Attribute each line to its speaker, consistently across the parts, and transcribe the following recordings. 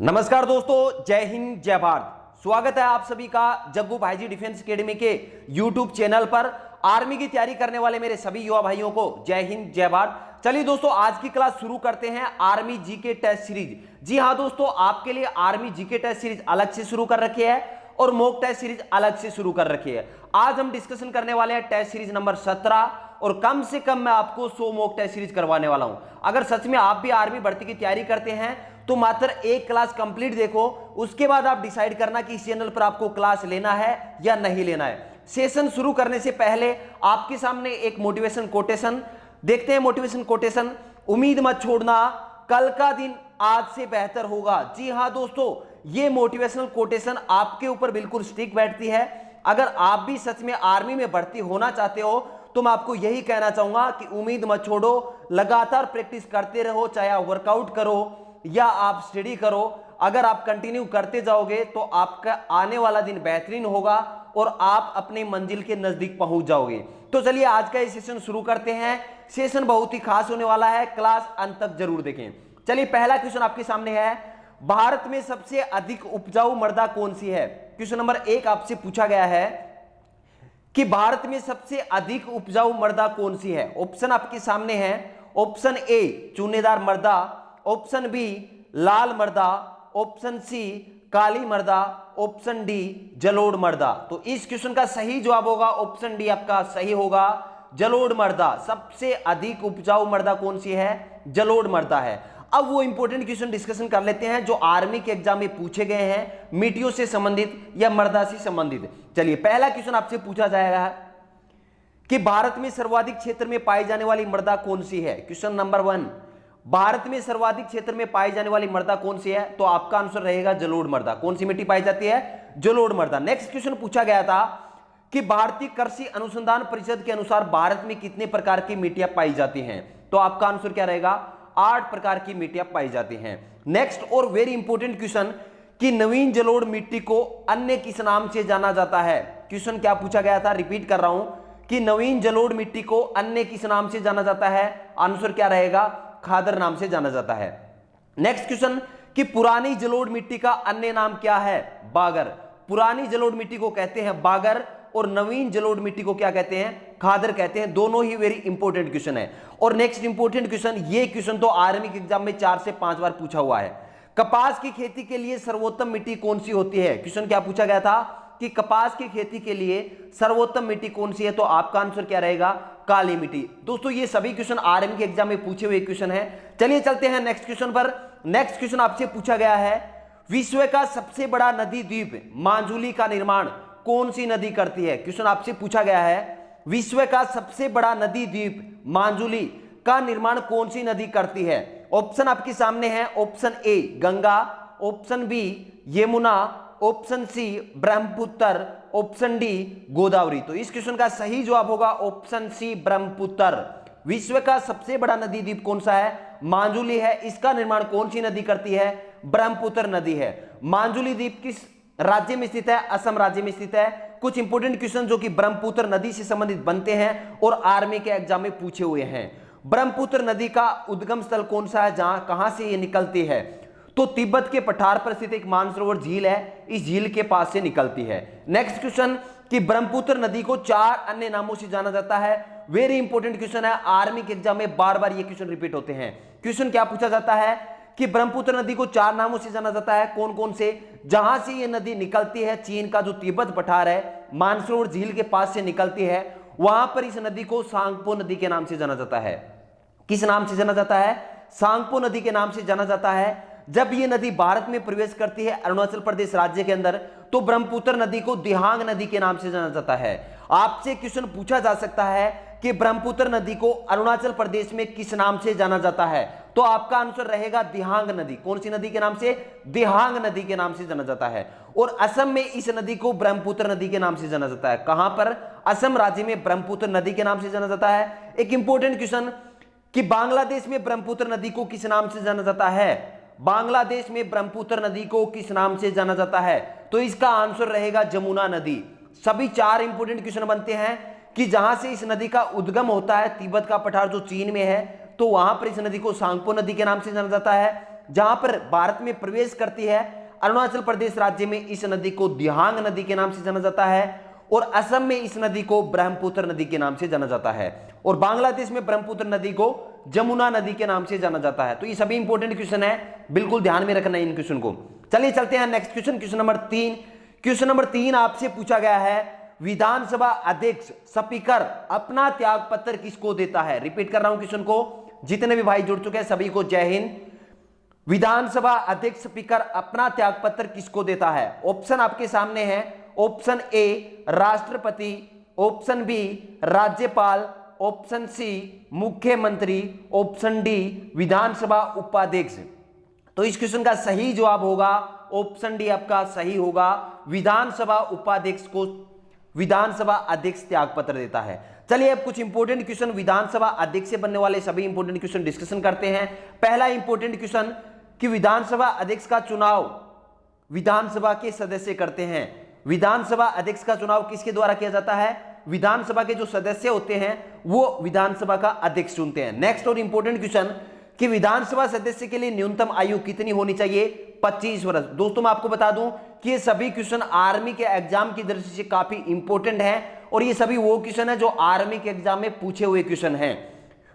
Speaker 1: नमस्कार दोस्तों, जय हिंद जय भारत। स्वागत है आप सभी का जग्गू भाईजी डिफेंस एकेडमी के यूट्यूब चैनल पर। आर्मी की तैयारी करने वाले मेरे सभी युवा भाइयों को जय हिंद जय भारत। चलिए दोस्तों, आज की क्लास शुरू करते हैं आर्मी जीके टेस्ट सीरीज। जी हाँ दोस्तों, आपके लिए आर्मी जीके टेस्ट सीरीज अलग से शुरू कर रखी है और मॉक टेस्ट सीरीज अलग से शुरू कर रखी है। आज हम डिस्कशन करने वाले हैं टेस्ट सीरीज नंबर 17 और कम से कम मैं आपको 100 मॉक टेस्ट सीरीज करवाने वाला हूं। अगर सच में आप भी आर्मी भर्ती की तैयारी करते हैं तो मात्र एक क्लास कंप्लीट देखो, उसके बाद आप डिसाइड करना कि इस चैनल पर आपको क्लास लेना है या नहीं लेना है। सेशन शुरू करने से पहले आपके सामने एक मोटिवेशन कोटेशन देखते हैं। मोटिवेशन कोटेशन, उम्मीद मत छोड़ना, कल का दिन आज से बेहतर होगा। जी हां दोस्तों, ये मोटिवेशनल कोटेशन आपके ऊपर बिल्कुल स्टिक बैठती है। अगर आप भी सच में आर्मी में भर्ती होना चाहते हो तो मैं आपको यही कहना चाहूंगा कि उम्मीद मत छोड़ो, लगातार प्रैक्टिस करते रहो, चाहे आप वर्कआउट करो या आप स्टडी करो। अगर आप कंटिन्यू करते जाओगे तो आपका आने वाला दिन बेहतरीन होगा और आप अपनी मंजिल के नजदीक पहुंच जाओगे। तो चलिए आज का ये सेशन शुरू करते हैं। सेशन बहुत ही खास होने वाला है, क्लास अंत तक जरूर देखें। चलिए पहला क्वेश्चन आपके सामने है, भारत में सबसे अधिक उपजाऊ मृदा कौन सी है। क्वेश्चन नंबर 1 आपसे पूछा गया है कि भारत में सबसे अधिक उपजाऊ मृदा कौन सी है। ऑप्शन आपके सामने है। ऑप्शन ए चूनेदार मृदा, ऑप्शन बी लाल मृदा, ऑप्शन सी काली मृदा, ऑप्शन डी जलोढ़ मृदा। तो इस क्वेश्चन का सही जवाब होगा ऑप्शन डी आपका सही होगा, जलोढ़ मृदा। सबसे अधिक उपजाऊ मृदा कौन सी है? जलोढ़ मृदा है। अब वो इंपॉर्टेंट क्वेश्चन डिस्कशन कर लेते हैं जो आर्मी के एग्जाम में पूछे गए हैं, मिट्टियों से संबंधित या मृदा से संबंधित। चलिए पहला क्वेश्चन आपसे पूछा जाएगा कि भारत में सर्वाधिक क्षेत्र में पाई जाने वाली मृदा कौन सी है। क्वेश्चन नंबर 1, भारत में सर्वाधिक क्षेत्र में पाई जाने वाली मृदा कौन सी है? तो आपका आंसर रहेगा जलोढ़ मृदा। कौन सी मिट्टी पाई जाती है? जलोढ़ मृदा। नेक्स्ट क्वेश्चन पूछा गया था कि भारतीय कृषि अनुसंधान परिषद के अनुसार भारत में कितने प्रकार की मिट्टियां पाई जाती हैं? तो आपका आंसर क्या रहेगा? 8 प्रकार की मिट्टियां पाई जाती हैं। नेक्स्ट और वेरी इंपॉर्टेंट क्वेश्चन कि नवीन जलोढ़ मिट्टी को अन्य किस नाम से जाना जाता है। क्वेश्चन क्या पूछा गया था? रिपीट कर रहा हूं कि नवीन जलोढ़ मिट्टी को अन्य किस नाम से जाना जाता है? आंसर क्या रहेगा? खादर नाम से जाना जाता है। नेक्स्ट क्वेश्चन कि पुरानी जलोढ़ मिट्टी का अन्य नाम क्या है? बागर। पुरानी जलोढ़ मिट्टी को कहते हैं बागर और नवीन जलोढ़ मिट्टी को क्या कहते हैं? खादर कहते हैं। दोनों ही वेरी इंपॉर्टेंट क्वेश्चन है। और नेक्स्ट इंपॉर्टेंट क्वेश्चन, ये क्वेश्चन तो आर्मी के एग्जाम में 4 से 5 बार पूछा हुआ है। कपास की खेती के लिए सर्वोत्तम मिट्टी कौन सी होती है? क्वेश्चन क्या पूछा गया था कि कपास की खेती के लिए सर्वोत्तम मिट्टी कौन सी है? तो आपका आंसर क्या रहेगा? काली मिट्टी। दोस्तों ये सभी क्वेश्चन आर्मी के एग्जाम में पूछे हुए क्वेश्चन है। चलिए चलते हैं नेक्स्ट क्वेश्चन पर। नेक्स्ट क्वेश्चन आपसे पूछा गया है, विश्व का सबसे बड़ा नदी द्वीप माजुली का निर्माण कौन सी नदी करती है? क्वेश्चन आपसे पूछा गया है, विश्व का सबसे बड़ा नदी द्वीप माजुली का निर्माण कौन सी नदी करती है? ऑप्शन आपके सामने है। Option A Ganga, option B Yamuna, option C Brahmaputra, option D Godavari. तो इस क्वेश्चन का सही जवाब होगा ऑप्शन सी ब्रह्मपुत्र। विश्व का सबसे बड़ा नदी द्वीप कौन सा है? माजुली है। इसका निर्माण कौन सी नदी करती है? ब्रह्मपुत्र नदी है। माजुली द्वीप किस राज्य में स्थित है? असम राज्य में स्थित है। कुछ इंपोर्टेंट क्वेश्चन जो कि ब्रह्मपुत्र नदी से संबंधित बनते हैं और आर्मी के एग्जाम में पूछे हुए हैं। ब्रह्मपुत्र नदी का उद्गम स्थल कौन सा है, जहां कहां से ये निकलती है? तो तिब्बत के पठार पर स्थित एक मानसरोवर झील है, इस झील के पास से निकलती है। नेक्स्ट क्वेश्चन कि ब्रह्मपुत्र नदी को 4 अन्य नामों से जाना जाता है। वेरी इंपॉर्टेंट क्वेश्चन है, आर्मी के एग्जाम में बार बार ये क्वेश्चन रिपीट होते हैं। क्वेश्चन क्या पूछा जाता है कि ब्रह्मपुत्र नदी को 4 नामों से जाना जाता है। कौन कौन से? जहां से ये नदी निकलती है, चीन का जो तिब्बत पठार है, मानसरोवर झील के पास से निकलती है, वहां पर इस नदी को सांगपो नदी के नाम से जाना जाता है। किस नाम से जाना जाता है? सांगपो नदी के नाम से जाना जाता है। जब ये नदी भारत में प्रवेश करती है अरुणाचल प्रदेश राज्य के अंदर, तो ब्रह्मपुत्र नदी को दिहांग नदी के नाम से जाना जाता है। आपसे क्वेश्चन पूछा जा सकता है कि ब्रह्मपुत्र नदी को अरुणाचल प्रदेश में किस नाम से जाना जाता है? तो आपका आंसर रहेगा दिहांग नदी। कौन सी नदी के नाम से? दिहांग नदी के नाम से जाना जाता है। और असम में इस नदी को ब्रह्मपुत्र नदी के नाम से जाना जाता है। कहां पर? असम राज्य में ब्रह्मपुत्र नदी के नाम से जाना जाता है। एक इंपॉर्टेंट क्वेश्चन कि बांग्लादेश में ब्रह्मपुत्र नदी को किस नाम से जाना जाता है? बांग्लादेश में ब्रह्मपुत्र नदी को किस नाम से जाना जाता है? तो इसका आंसर रहेगा जमुना नदी। सभी 4 इंपोर्टेंट क्वेश्चन बनते हैं कि जहां से इस नदी का उद्गम होता है, तिब्बत का पठार जो चीन में है, तो वहां पर इस नदी को सांगपो नदी के नाम से जाना जाता है। जहां पर भारत में प्रवेश करती है। अरुणाचल प्रदेश राज्य में इस नदी को दिहांग नदी के नाम से जाना जाता है और असम में इस नदी को ब्रह्मपुत्र नदी के नाम से जाना जाता है और बांग्लादेश में ब्रह्मपुत्र नदी को जमुना नदी के नाम से जाना जाता है। तो ये सभी इंपॉर्टेंट क्वेश्चन है, बिल्कुल ध्यान में रखना है इन क्वेश्चन को। चलिए चलते हैं next question, question number 3। Question number 3 आपसे पूछा गया है, विधानसभा अध्यक्ष स्पीकर अपना त्याग पत्र किसको देता है? रिपीट कर रहा हूं क्वेश्चन को, जितने भी भाई जुड़ चुके हैं सभी को जय हिंद। विधानसभा अध्यक्ष स्पीकर अपना त्याग पत्र किसको देता है? ऑप्शन आपके सामने है। ऑप्शन ए राष्ट्रपति, ऑप्शन बी राज्यपाल, ऑप्शन सी मुख्यमंत्री, ऑप्शन डी विधानसभा उपाध्यक्ष। तो इस क्वेश्चन का सही जवाब होगा ऑप्शन डी आपका सही होगा। विधानसभा उपाध्यक्ष को विधानसभा अध्यक्ष त्याग पत्र देता है। चलिए अब कुछ इंपॉर्टेंट क्वेश्चन विधानसभा अध्यक्ष से बनने वाले सभी इंपॉर्टेंट क्वेश्चन डिस्कशन करते हैं। पहला इंपॉर्टेंट क्वेश्चन कि विधानसभा अध्यक्ष का चुनाव विधानसभा के सदस्य करते हैं। विधानसभा अध्यक्ष का चुनाव किसके द्वारा किया जाता है? विधानसभा के जो सदस्य होते हैं वो विधानसभा का अध्यक्ष चुनते हैं। नेक्स्ट और इंपॉर्टेंट क्वेश्चन कि विधानसभा सदस्य के लिए न्यूनतम आयु कितनी होनी चाहिए? 25 वर्ष। दोस्तों मैं आपको बता दूं कि ये सभी क्वेश्चन आर्मी के एग्जाम की दृष्टि से काफी इंपॉर्टेंट हैं और ये सभी वो क्वेश्चन है जो आर्मी के एग्जाम में पूछे हुए क्वेश्चन हैं।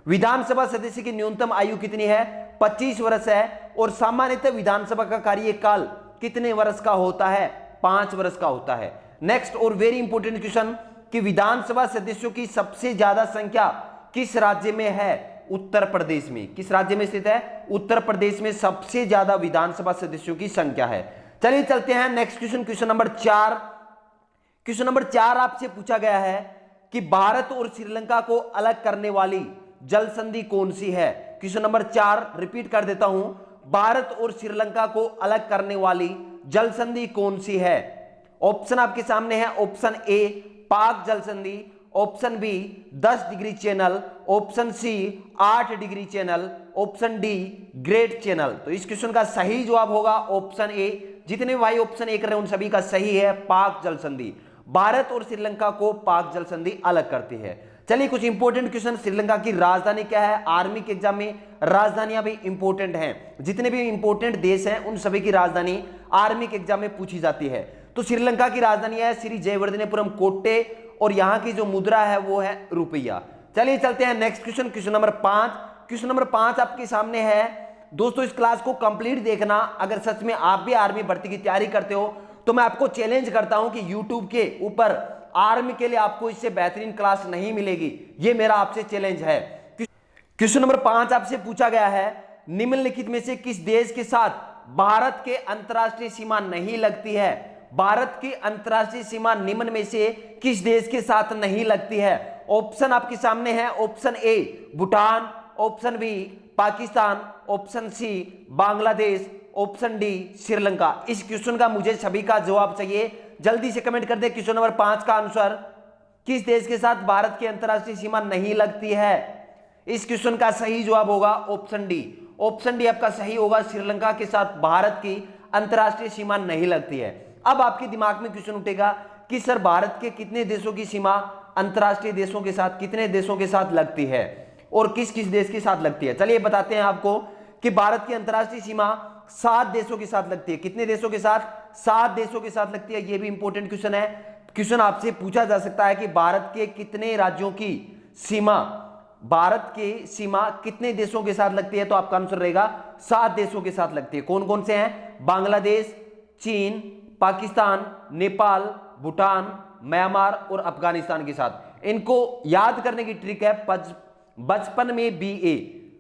Speaker 1: विधानसभा सदस्य की न्यूनतम आयु कितनी है? 25 वर्ष है। और सामान्यतः विधानसभा का कार्यकाल कितने वर्ष का होता है? 5 वर्ष का होता है। नेक्स्ट और वेरी इंपॉर्टेंट क्वेश्चन कि विधानसभा सदस्यों की सबसे ज्यादा संख्या किस राज्य में है? उत्तर प्रदेश में। किस राज्य में स्थित है? उत्तर प्रदेश में सबसे ज्यादा विधानसभा सदस्यों की संख्या है। चलिए चलते हैं next question, question number 4। Question number 4 आपसे पूछा गया है कि भारत और श्रीलंका को अलग करने वाली जल संधि कौन सी है? क्वेश्चन नंबर 4 रिपीट कर देता हूं, भारत और श्रीलंका को अलग करने वाली जल संधि कौन सी है? ऑप्शन आपके सामने है। ऑप्शन ए पाक जल संधि, option B 10 degree channel, option C 8 degree channel, option D great channel. तो इस क्वेश्चन का सही जवाब होगा ऑप्शन ए। जितने भाई ऑप्शन ए कर रहे हैं उन सभी का सही है, पाक जल संधि। भारत और श्रीलंका को पाक जल संधि अलग करती है। चलिए कुछ इंपॉर्टेंट क्वेश्चन, श्रीलंका की राजधानी क्या है? आर्मी के एग्जाम में राजधानियां भी इंपॉर्टेंट हैं। जितने भी इंपॉर्टेंट देश हैं उन सभी की राजधानी आर्मी के एग्जाम में पूछी जाती है। तो श्रीलंका की राजधानी है श्री जयवर्धनेपुरम कोट्टे और यहां की जो मुद्रा है वो है रुपया। चलिए चलते हैं next question, question number 5। Question number 5 आपके सामने है। दोस्तों इस क्लास को कंप्लीट देखना। अगर सच में आप भी आर्मी भर्ती की तैयारी करते हो तो मैं आपको चैलेंज करता हूं कि YouTube के ऊपर आर्मी के लिए आपको इससे बेहतरीन क्लास नहीं मिलेगी। ये मेरा आपसे चैलेंज है। क्वेश्चन नंबर 5 आपसे पूछा गया है, निम्नलिखित में से किस देश के साथ भारत के अंतरराष्ट्रीय सीमा नहीं लगती है? भारत की अंतरराष्ट्रीय सीमा निम्न में से किस देश के साथ नहीं लगती है? ऑप्शन आपके सामने है। Option A Bhutan, option B Pakistan, option C Bangladesh, option D Sri Lanka. इस क्वेश्चन का मुझे सभी का जवाब चाहिए, जल्दी से कमेंट कर दे। क्वेश्चन नंबर 5 का आंसर किस देश के साथ भारत की अंतरराष्ट्रीय सीमा नहीं लगती है? इस क्वेश्चन का सही जवाब होगा ऑप्शन डी। ऑप्शन डी आपका सही होगा, श्रीलंका के साथ भारत की अंतरराष्ट्रीय सीमा नहीं लगती है। अब आपके दिमाग में क्वेश्चन उठेगा कि सर भारत के कितने देशों की सीमा अंतरराष्ट्रीय देशों के साथ, कितने देशों के साथ लगती है और किस किस देश के साथ लगती है? चलिए बताते हैं आपको कि भारत की अंतरराष्ट्रीय सीमा 7 देशों के साथ लगती है। कितने देशों के साथ? 7 देशों के साथ लगती है। यह भी इंपॉर्टेंट क्वेश्चन है। क्वेश्चन आपसे पूछा जा सकता है कि भारत के कितने राज्यों की सीमा, भारत की सीमा कितने देशों के साथ लगती है? तो आपका आंसर रहेगा 7 देशों के साथ लगती है। कौन कौन से हैं? बांग्लादेश, चीन, पाकिस्तान, नेपाल, भूटान, म्यांमार और अफगानिस्तान के साथ। इनको याद करने की ट्रिक है, बचपन में BA,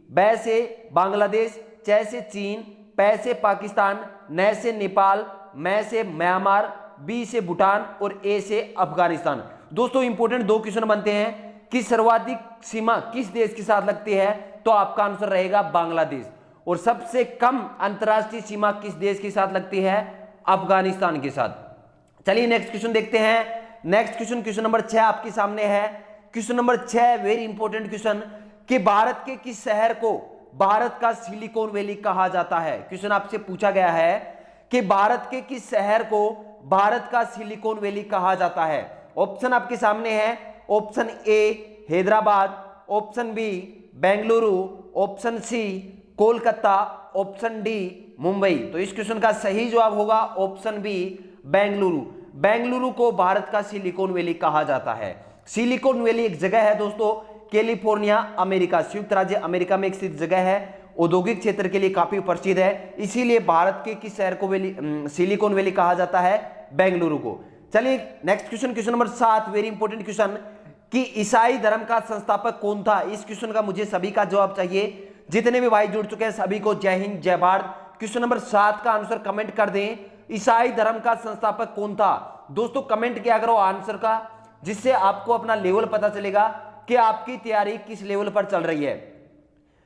Speaker 1: बै से बांग्लादेश, च से चीन, पै से पाकिस्तान, न से नेपाल, मैं से म्यांमार, बी से भूटान और ए से अफगानिस्तान। दोस्तों इंपॉर्टेंट 2 क्वेश्चन बनते हैं कि सर्वाधिक सीमा किस देश के साथ लगती है? तो आपका आंसर रहेगा बांग्लादेश। और सबसे कम अंतरराष्ट्रीय सीमा किस देश के साथ लगती है? अफगानिस्तान के साथ। चलिए नेक्स्ट क्वेश्चन देखते हैं। नेक्स्ट क्वेश्चन, क्वेश्चन नंबर 6 आपके सामने है। Question number 6 very important question कि भारत के किस शहर को भारत का सिलिकॉन वैली कहा जाता है? क्वेश्चन आपसे पूछा गया है कि भारत के किस शहर को भारत का सिलिकॉन वैली कहा जाता है? ऑप्शन आपके सामने है। Option A Hyderabad, option B Bengaluru, option C Kolkata, option D Mumbai. तो इस क्वेश्चन का सही जवाब होगा ऑप्शन बी बेंगलुरु। बेंगलुरु को भारत का सिलिकॉन वैली कहा जाता है। सिलिकॉन वैली एक जगह है दोस्तों, कैलिफोर्निया अमेरिका, संयुक्त राज्य अमेरिका में एक स्थित जगह है, औद्योगिक क्षेत्र के लिए काफी प्रसिद्ध है, इसीलिए भारत के किस शहर को सिलिकॉन वैली कहा जाता है? बेंगलुरु को। चलिए next question, question number 7, very important question, कि ईसाई धर्म का संस्थापक कौन था? इस क्वेश्चन का मुझे सभी का जवाब चाहिए। जितने भी भाई जुड़ चुके हैं सभी को जय हिंद जय भारत। क्वेश्चन नंबर 7 का आंसर कमेंट कर दें, ईसाई धर्म का संस्थापक कौन था? दोस्तों कमेंट किया करो आंसर का, जिससे आपको अपना लेवल पता चलेगा कि आपकी तैयारी किस लेवल पर चल रही है।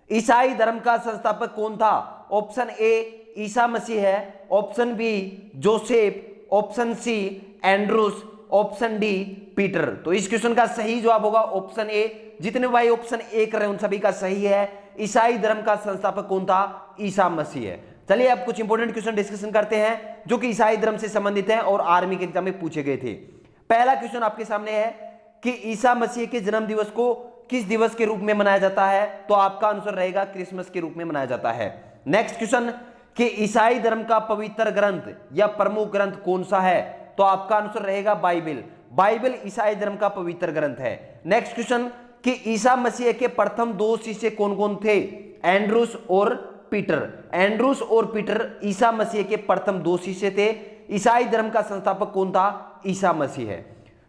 Speaker 1: ईसाई धर्म का संस्थापक कौन था? ऑप्शन ए ईसा मसीह है, option B Joseph, option C Andrews, option D Peter. तो इस क्वेश्चन का सही जवाब होगा ऑप्शन ए। जितने भाई ऑप्शन ए कर रहे हैं उन सभी का सही है। ईसाई धर्म का संस्थापक कौन था? ईसा मसीह है। चलिए अब कुछ इंपॉर्टेंट क्वेश्चन डिस्कशन करते हैं जो कि ईसाई धर्म से संबंधित हैं और आर्मी के एग्जाम में पूछे गए थे। पहला क्वेश्चन आपके सामने है कि ईसा मसीह के जन्म दिवस को किस दिवस के रूप में मनाया जाता है? तो आपका आंसर रहेगा क्रिसमस के रूप में मनाया जाता है। नेक्स्ट क्वेश्चन, कि ईसाई धर्म का पवित्र ग्रंथ या प्रमुख ग्रंथ कौन सा है? तो आपका आंसर रहेगा बाइबल। बाइबल ईसाई धर्म का पवित्र ग्रंथ है। नेक्स्ट क्वेश्चन, कि ईसा मसीह के प्रथम 2 शिष्य कौन कौन थे? एंड्रूस और पीटर। एंड्रूस और पीटर ईसा मसीह के प्रथम 2 शिष्य थे। ईसाई धर्म का संस्थापक कौन था? ईसा मसीह है।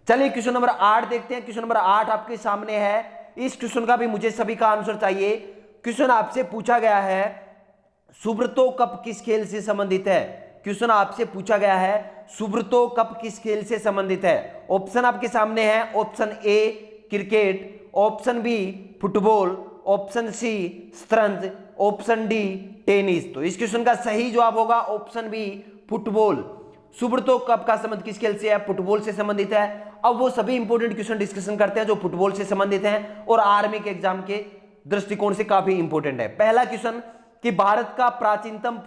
Speaker 1: चलिए क्वेश्चन नंबर 8 देखते हैं। क्वेश्चन नंबर 8 आपके सामने है। इस क्वेश्चन का भी मुझे सभी का आंसर चाहिए। क्वेश्चन आपसे पूछा गया है, सुब्रतो कप किस खेल से संबंधित है? क्वेश्चन आपसे पूछा गया है, सुब्रतो कप किस खेल से संबंधित है? ऑप्शन आपके सामने है, option A cricket, option B football, option C शतरंज, ऑप्शन डी टेनिस। तो इस क्वेश्चन का सही जवाब होगा option B football. Subroto cup का संबंध किस खेल से है? फुटबॉल से संबंधित है। अब वो सभी इंपॉर्टेंट क्वेश्चन डिस्कशन करते हैं जो फुटबॉल से संबंधित हैं और आर्मी के एग्जाम के दृष्टिकोण से काफी इंपॉर्टेंट है। पहला क्वेश्चन, कि भारत का प्राचीनतम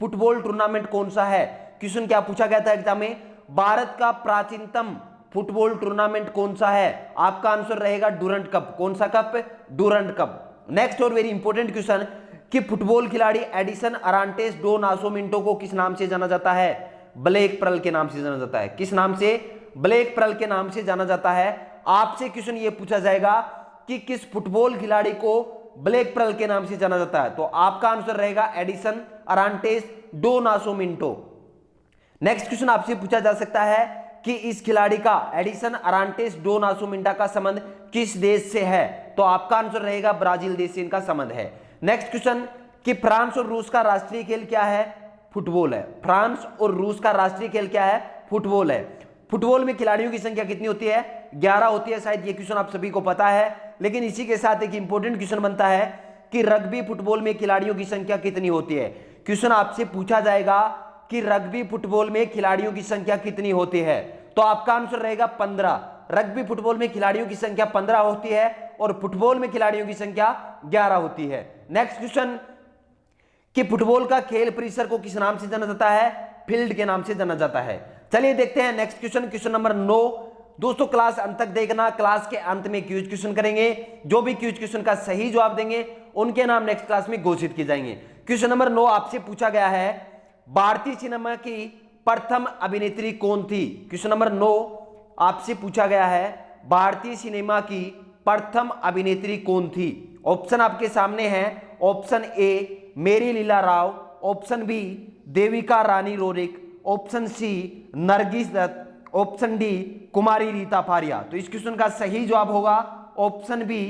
Speaker 1: फुटबॉल टूर्नामेंट कौन सा है? क्वेश्चन क्या पूछा गया था एग्जाम में? भारत का प्राचीनतम फुटबॉल टूर्नामेंट कौन सा है? आपका आंसर रहेगा डूरंट कप। कौन सा कप? Durand cup. नेक्स्ट और वेरी इंपॉर्टेंट क्वेश्चन, कि फुटबॉल खिलाड़ी एडिसन अरांटेस डो नासोमिंटो को किस नाम से जाना जाता है? ब्लैक पर्ल के नाम से जाना जाता है। किस नाम से? ब्लैक पर्ल के नाम से जाना जाता है। आपसे क्वेश्चन ये पूछा जाएगा कि किस फुटबॉल खिलाड़ी को ब्लैक पर्ल के नाम से जाना जाता है? तो आपका आंसर रहेगा एडिसन अरांटेस डो नासोमिंटो। नेक्स्ट क्वेश्चन आपसे पूछा जा सकता है कि इस खिलाड़ी का एडिसन अरांटेस डो नासोमिंटा का संबंध किस देश से है? तो आपका आंसर रहेगा ब्राजील देश से इनका संबंध है। नेक्स्ट क्वेश्चन, कि फ्रांस और रूस का राष्ट्रीय खेल क्या है? फुटबॉल है। फ्रांस और रूस का राष्ट्रीय खेल क्या है? फुटबॉल है। फुटबॉल में खिलाड़ियों की संख्या कितनी होती है? 11 होती है। शायद ये क्वेश्चन आप सभी को पता है, लेकिन इसी के साथ एक इंपॉर्टेंट क्वेश्चन बनता है कि रग्बी फुटबॉल में खिलाड़ियों की संख्या कितनी होती है? क्वेश्चन आपसे पूछा जाएगा कि रग्बी फुटबॉल में खिलाड़ियों की संख्या कितनी होती है? तो आपका आंसर रहेगा 15। रग्बी फुटबॉल में खिलाड़ियों की संख्या 15 होती है और फुटबॉल में खिलाड़ियों की संख्या 11 होती है। नेक्स्ट क्वेश्चन, कि फुटबॉल का खेल परिसर को किस नाम से जाना जाता है? फील्ड के नाम से जाना जाता है। चलिए देखते हैं नेक्स्ट क्वेश्चन, क्वेश्चन नंबर 9। दोस्तों क्लास अंत तक देखना, क्लास के अंत में क्यूज क्वेश्चन करेंगे। जो भी क्यूज क्वेश्चन का सही जवाब देंगे उनके नाम नेक्स्ट क्लास में घोषित किए जाएंगे। क्वेश्चन नंबर 9 आपसे पूछा गया है, भारतीय सिनेमा की प्रथम अभिनेत्री कौन थी? क्वेश्चन नंबर 9 आपसे पूछा गया है, भारतीय सिनेमा की प्रथम अभिनेत्री कौन थी? ऑप्शन आपके सामने है, option A Mary Leela Rao, option B Devika Rani Roerich, option C Nargis Dutt, option D Kumari Rita Faria. तो इस क्वेश्चन का सही जवाब होगा option B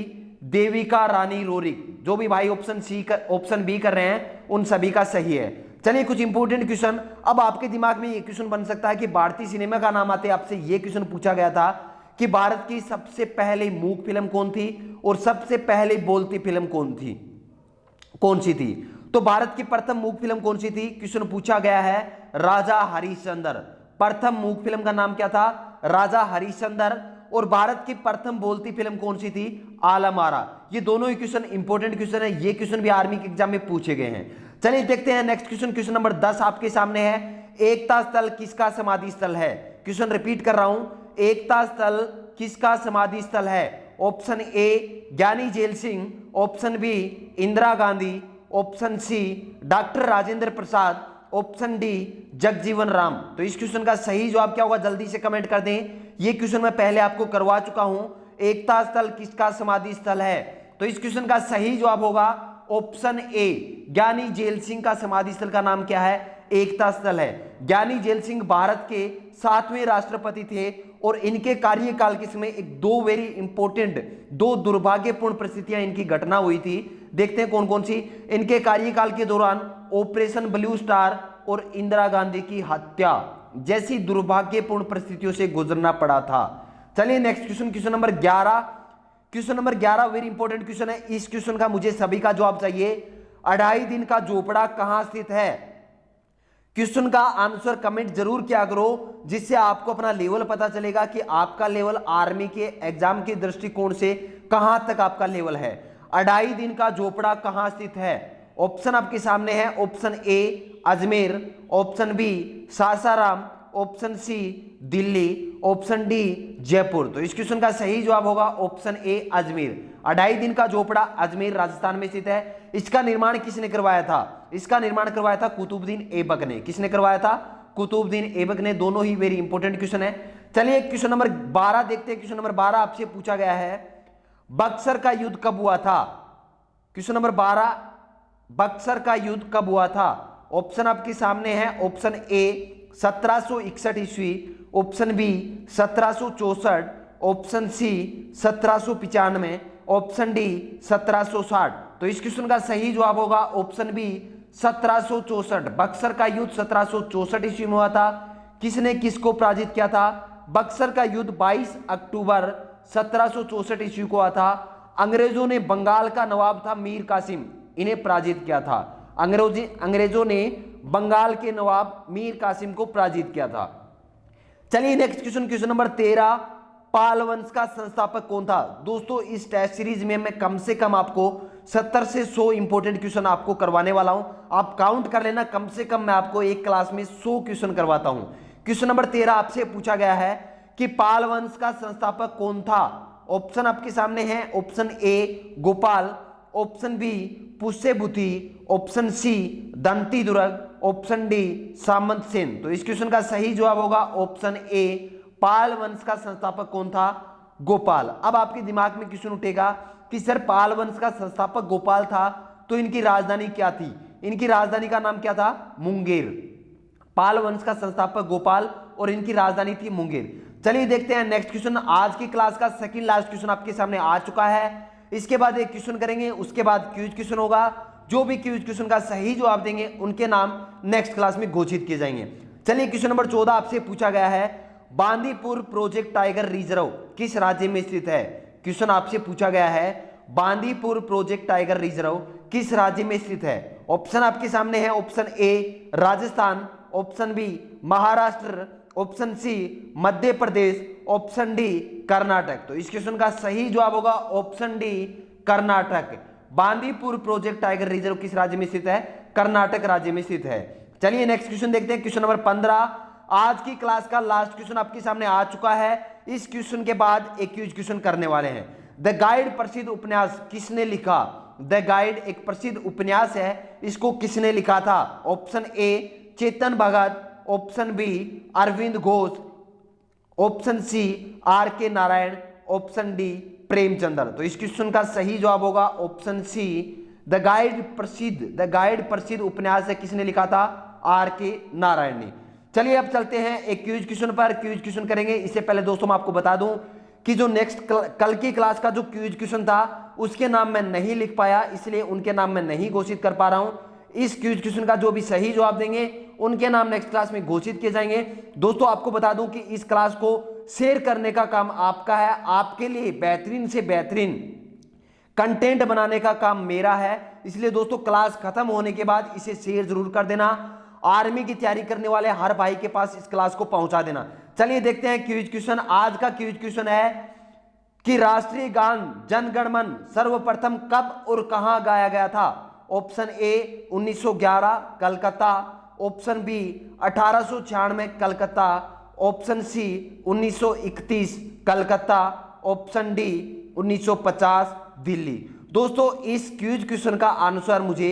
Speaker 1: Devika Rani Roerich. जो भी भाई ऑप्शन बी कर रहे हैं उन सभी का सही है। चलिए कुछ इंपॉर्टेंट क्वेश्चन, अब आपके दिमाग में ये क्वेश्चन बन सकता है कि भारतीय सिनेमा का नाम आते आपसे ये क्वेश्चन पूछा गया था कि भारत की सबसे पहले मूक फिल्म कौन थी और सबसे पहले बोलती फिल्म कौन सी थी? तो भारत की प्रथम मूक फिल्म कौन सी थी? क्वेश्चन पूछा गया है राजा हरिश्चंद्र। प्रथम मूक फिल्म का नाम क्या था? राजा हरिश्चंद्र। और भारत की प्रथम बोलती फिल्म कौन सी थी? आलम आरा। ये दोनों ही क्वेश्चन इंपॉर्टेंट क्वेश्चन है, ये क्वेश्चन भी आर्मी के एग्जाम में पूछे गए हैं। चलिए देखते हैं नेक्स्ट क्वेश्चन, क्वेश्चन नंबर 10 आपके सामने है, एकता स्थल किसका समाधि स्थल है? क्वेश्चन रिपीट कर रहा हूं, एकता स्थल किसका समाधि स्थल है? Option A Giani Zail Singh, option B Indira Gandhi, option C doctor Rajendra Prasad, option D Jagjivan Ram. तो इस क्वेश्चन का सही जवाब क्या होगा, जल्दी से कमेंट कर दें। ये क्वेश्चन मैं पहले आपको करवा चुका हूं, एकता स्थल किसका समाधि स्थल है? तो इस क्वेश्चन का सही जवाब होगा ऑप्शन ए, ज्ञानी जेल सिंह का समाधि स्थल का नाम क्या है? एकता स्थल है। ज्ञानी जेल सिंह भारत के 7वें राष्ट्रपति थे और इनके कार्यकाल के समय एक दो वेरी इंपॉर्टेंट, दो दुर्भाग्यपूर्ण परिस्थितियां इनकी घटना हुई थी। देखते हैं कौन कौन सी। इनके कार्यकाल के दौरान ऑपरेशन ब्लू स्टार और इंदिरा गांधी की हत्या जैसी दुर्भाग्यपूर्ण परिस्थितियों से गुजरना पड़ा था। चलिए next question, question number 11। Question number 11 very important question है। इस क्वेश्चन का मुझे सभी का जवाब चाहिए। 2.5 दिन का झोपड़ा कहां स्थित है? क्वेश्चन का आंसर कमेंट जरूर किया करो, जिससे आपको अपना लेवल पता चलेगा कि आपका लेवल आर्मी के एग्जाम के दृष्टिकोण से कहां तक आपका लेवल है। 2.5 दिन का झोपड़ा कहां स्थित है? ऑप्शन आपके सामने है। Option A Ajmer, option B Sasaram, option C Delhi, option D Jaipur. तो इस क्वेश्चन का सही जवाब होगा ऑप्शन ए अजमेर। 2.5 दिन का झोपड़ा अजमेर राजस्थान में स्थित है। इसका निर्माण किसने करवाया था? इसका निर्माण करवाया था कुतुबुद्दीन ऐबक ने। किसने करवाया था? कुतुबुद्दीन ऐबक ने। दोनों ही वेरी इंपॉर्टेंट क्वेश्चन है। चलिए क्वेश्चन नंबर 12 देखते हैं। क्वेश्चन नंबर 12 आपसे पूछा गया है, बक्सर का युद्ध कब हुआ था? क्वेश्चन नंबर 12, बक्सर का युद्ध कब हुआ था? ऑप्शन आपके सामने है। ऑप्शन ए 1761 ईस्वी, option B 1764, option C 1795, option D 1760। तो इस क्वेश्चन का सही जवाब होगा ऑप्शन बी 1764। बक्सर का युद्ध 1764 ईस्वी में हुआ था। किसने किसको पराजित किया था? बक्सर का युद्ध 22 अक्टूबर 1764 ईस्वी को हुआ था। अंग्रेजों ने, बंगाल का नवाब था मीर कासिम, इन्हें पराजित किया था। अंग्रेजों ने बंगाल के नवाब मीर कासिम को पराजित किया था। चलिए नेक्स्ट क्वेश्चन, क्वेश्चन नंबर 13, पाल वंश का संस्थापक कौन था? दोस्तों इस टेस्ट सीरीज में मैं कम से कम आपको 70 से 100 इंपॉर्टेंट क्वेश्चन आपको करवाने वाला हूं। आप काउंट कर लेना, कम से कम मैं आपको एक क्लास में 100 क्वेश्चन करवाता हूं। क्वेश्चन नंबर 13 आपसे पूछा गया है कि पाल वंश का संस्थापक कौन था? ऑप्शन आपके सामने है। Option A Gopal, option B Pushyabhuti, option C Danti Durg, option D Samanta Sen. तो इस क्वेश्चन का सही जवाब होगा ऑप्शन ए, पाल वंश का संस्थापक कौन था? गोपाल। अब आपके दिमाग में क्वेश्चन उठेगा कि सर पाल वंश का संस्थापक गोपाल था तो इनकी राजधानी क्या थी? इनकी राजधानी का नाम क्या था? मुंगेर। पाल वंश का संस्थापक गोपाल और इनकी राजधानी थी मुंगेर। चलिए देखते हैं नेक्स्ट क्वेश्चन। आज की क्लास का सेकंड लास्ट क्वेश्चन आपके सामने आ चुका है। इसके बाद एक क्वेश्चन करेंगे, उसके बाद क्विज क्वेश्चन होगा। जो भी क्विज क्वेश्चन का सही जवाब देंगे उनके नाम नेक्स्ट क्लास में घोषित किए जाएंगे। चलिए क्वेश्चन नंबर 14 आपसे पूछा गया है, बांदीपुर प्रोजेक्ट टाइगर रिजर्व किस राज्य में स्थित है? क्वेश्चन आपसे पूछा गया है, बांदीपुर प्रोजेक्ट टाइगर रिजर्व किस राज्य में स्थित है? ऑप्शन आपके सामने है। Option A Rajasthan, option B Maharashtra, option C Madhya Pradesh, option D Karnataka. तो इस क्वेश्चन का सही जवाब होगा option D Karnataka. Bandipur project tiger reserve किस राज्य में स्थित है? कर्नाटक राज्य में स्थित है। चलिए नेक्स्ट क्वेश्चन देखते हैं। क्वेश्चन नंबर 15 आज की क्लास का लास्ट क्वेश्चन आपके सामने आ चुका है। इस क्वेश्चन के बाद एक क्विज क्वेश्चन करने वाले हैं। द गाइड प्रसिद्ध उपन्यास किसने लिखा? द गाइड एक प्रसिद्ध उपन्यास है, इसको किसने लिखा था? Option A Chetan Bhagat, option B Arvind Ghosh, option C R K Narayan, option D Premchandra. तो इस क्वेश्चन का सही जवाब होगा ऑप्शन सी, द गाइड प्रसिद्ध उपन्यास है, किसने लिखा था? आर के नारायण ने। चलिए अब चलते हैं एक क्विज क्वेश्चन पर। क्विज क्वेश्चन करेंगे, इससे पहले दोस्तों मैं आपको बता दूं कि जो नेक्स्ट कल की क्लास का जो क्विज क्वेश्चन था उसके नाम मैं नहीं लिख पाया, इसलिए उनके नाम मैं नहीं घोषित कर पा रहा हूं। इस क्विज क्वेश्चन का जो भी सही जवाब देंगे उनके नाम नेक्स्ट क्लास में घोषित किए जाएंगे। दोस्तों आपको बता दूं कि इस क्लास को शेयर करने का काम आपका है, आपके लिए बेहतरीन से बेहतरीन कंटेंट बनाने का काम मेरा है। इसलिए दोस्तों क्लास खत्म होने के बाद इसे शेयर जरूर कर देना, आर्मी की तैयारी करने वाले हर भाई के पास इस क्लास को पहुंचा देना। चलिए देखते हैं क्विज क्वेश्चन। आज का क्विज क्वेश्चन है कि राष्ट्रीय गान जन गण मन सर्वप्रथम कब और कहां गाया गया था? Option A 1911 Calcutta, option B 1896 Calcutta, option C 1931 Calcutta, option D 1950 Delhi. दोस्तों इस क्विज क्वेश्चन का आंसर मुझे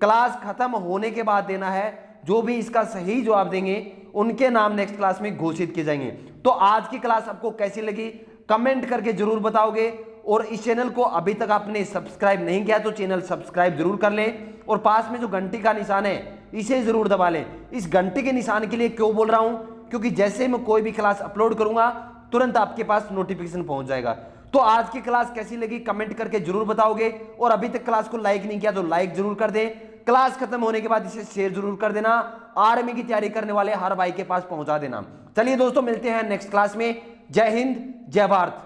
Speaker 1: क्लास खत्म होने के बाद देना है। जो भी इसका सही जवाब देंगे उनके नाम नेक्स्ट क्लास में घोषित किए जाएंगे। तो आज की क्लास आपको कैसी लगी कमेंट करके जरूर बताओगे, और इस चैनल को अभी तक आपने सब्सक्राइब नहीं किया तो चैनल सब्सक्राइब जरूर कर लें, और पास में जो घंटी का निशान है इसे जरूर दबा लें। इस घंटी के निशान के लिए क्यों बोल रहा हूं, क्योंकि जैसे मैं कोई भी क्लास अपलोड करूंगा तुरंत आपके पास नोटिफिकेशन पहुंच जाएगा। तो आज की क्लास कैसी लगी कमेंट करके जरूर बताओगे, और अभी तक क्लास को लाइक नहीं किया तो लाइक जरूर कर दे। क्लास खत्म होने के बाद इसे शेयर जरूर कर देना, आर्मी की तैयारी करने वाले हर भाई के पास पहुंचा देना। चलिए दोस्तों, मिलते हैं नेक्स्ट क्लास में। जय हिंद, जय भारत।